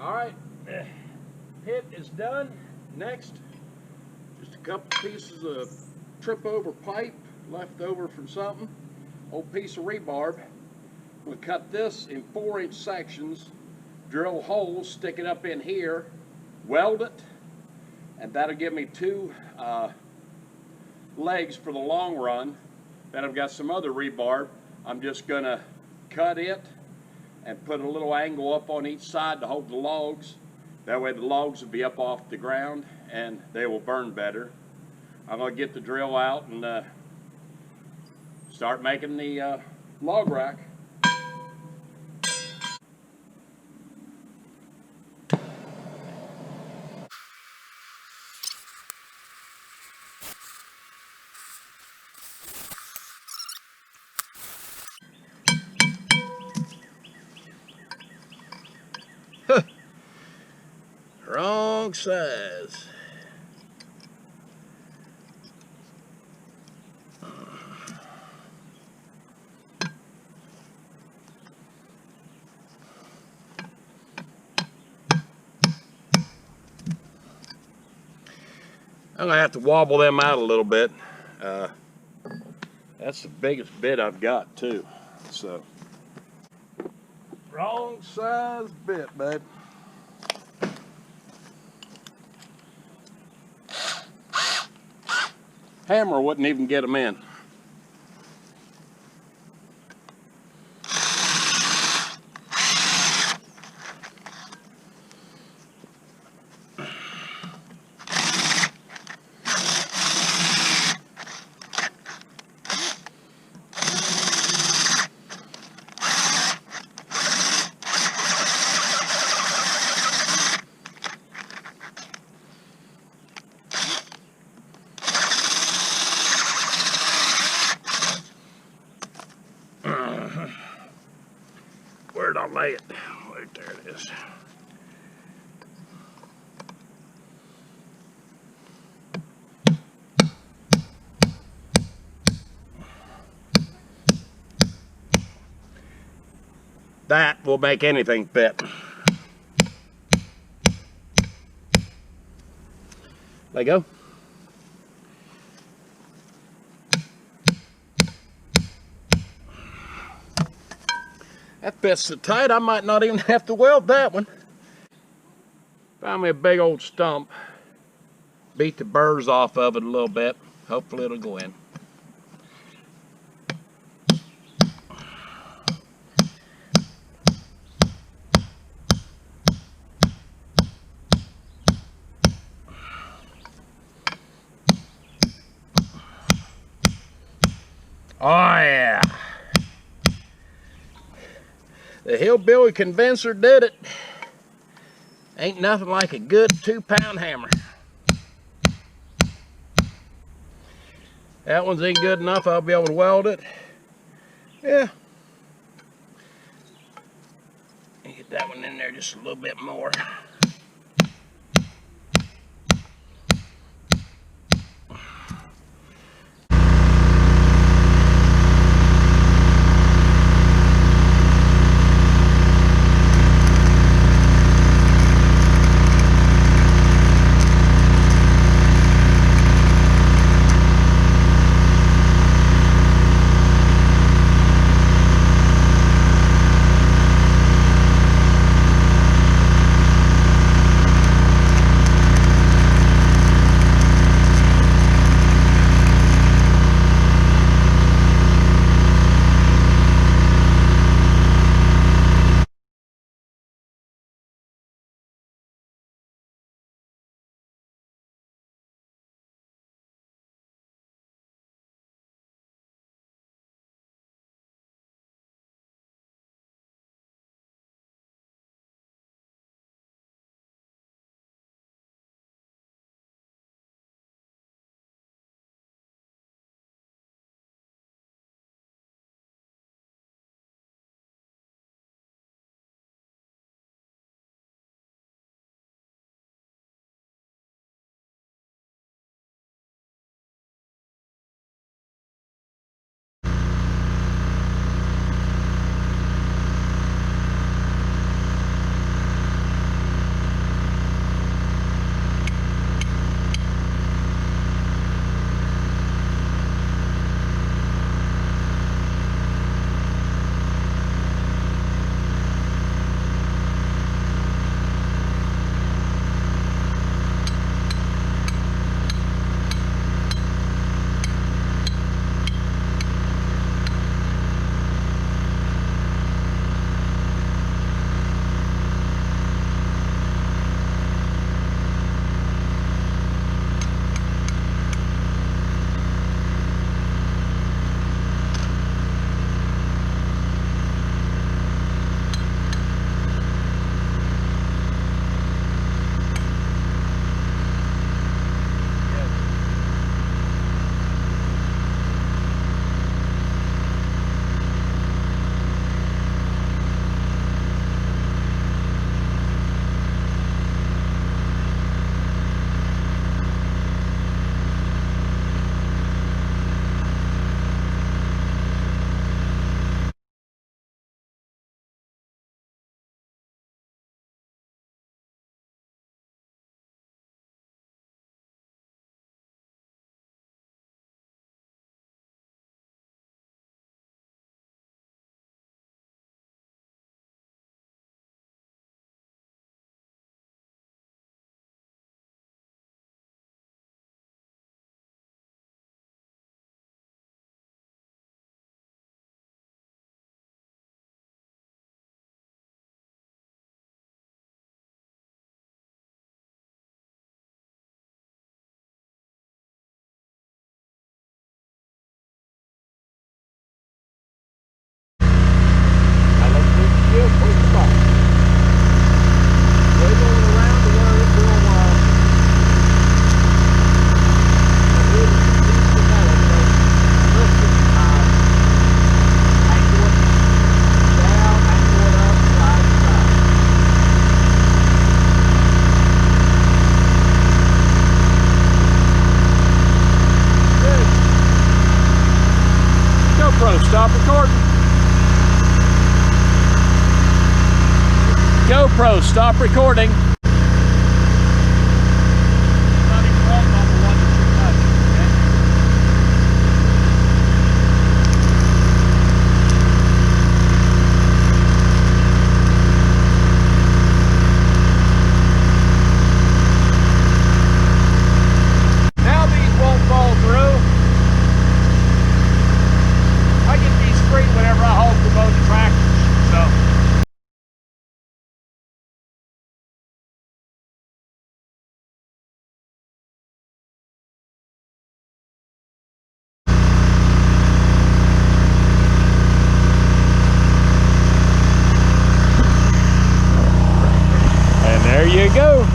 All right, pit is done. Next, just a couple pieces of trip over pipe left over from something. Old piece of rebar. We'll cut this in 4-inch sections, drill holes, stick it up in here, weld it, and that'll give me 2 legs for the long run. Then I've got some other rebar. I'm just gonna cut it and put a little angle up on each side to hold the logs. That way the logs will be up off the ground and they will burn better. I'm gonna get the drill out and start making the log rack. Wrong size. I'm gonna have to wobble them out a little bit. That's the biggest bit I've got too. So, wrong size bit, babe. Hammer wouldn't even get them in. Where'd I lay it? Right there it is. That will make anything fit. Let go. That fits so tight I might not even have to weld that one. Found me a big old stump. Beat the burrs off of it a little bit. Hopefully it'll go in. Oh yeah. The hillbilly condenser did it. Ain't nothing like a good 2-pound hammer. That one's ain't good enough. I'll be able to weld it. Yeah. Get that one in there just a little bit more. GoPro, stop recording. There you go.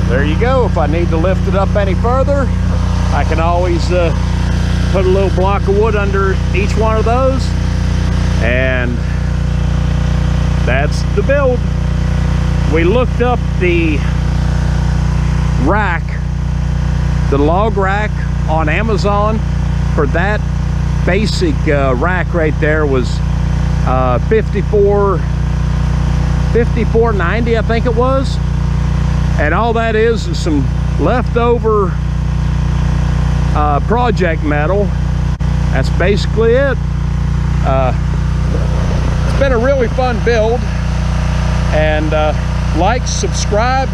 There you go. If I need to lift it up any further, I can always put a little block of wood under each one of those, and that's the build. We looked up the rack, the log rack on Amazon. For that basic rack right there was $54.90, I think it was. And all that is some leftover project metal. That's basically it. It's been a really fun build. And like, subscribe,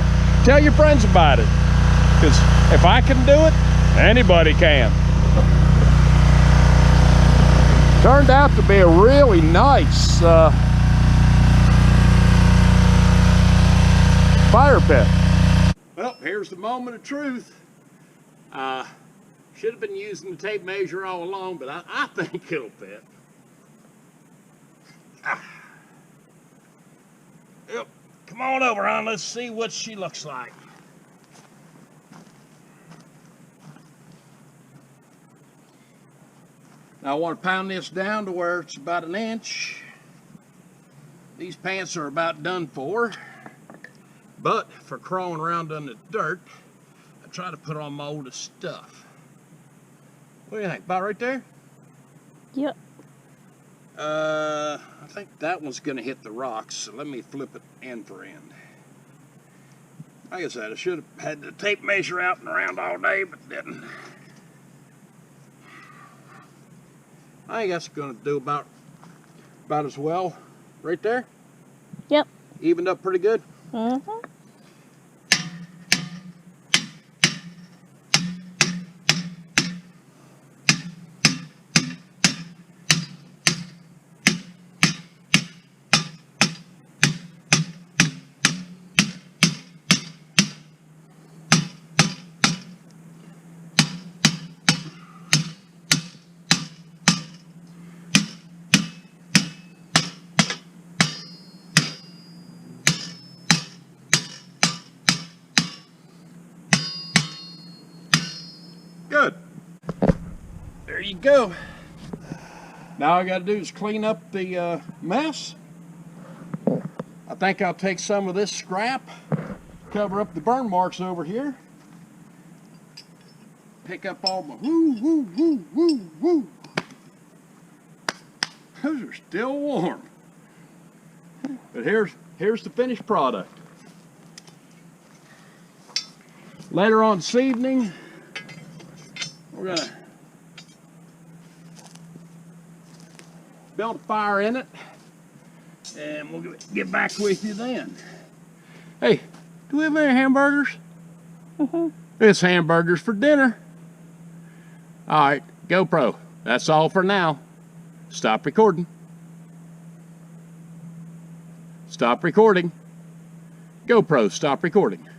tell your friends about it. Because if I can do it, anybody can. Turned out to be a really nice fire pit. Well, here's the moment of truth. Should have been using the tape measure all along, but I think it'll fit. Yep. Come on over, hon. Let's see what she looks like. Now I want to pound this down to where it's about 1 inch. These pants are about done for, but for crawling around in the dirt, I try to put on my oldest stuff. What do you think? About right there? Yep. I think that one's going to hit the rocks, so let me flip it end for end. Like I said, I should have had the tape measure out and around all day, but didn't. I think that's going to do about as well right there. Yep. Evened up pretty good. Mm-hmm. Good. There you go. Now all I got to do is clean up the mess. I think I'll take some of this scrap, cover up the burn marks over here, pick up all my woo. Those are still warm. But here's the finished product. Later on this evening, we're gonna build a fire in it, and we'll get back with you then. Hey, do we have any hamburgers? Mm-hmm. It's hamburgers for dinner. All right, GoPro, that's all for now. Stop recording. Stop recording. GoPro, stop recording.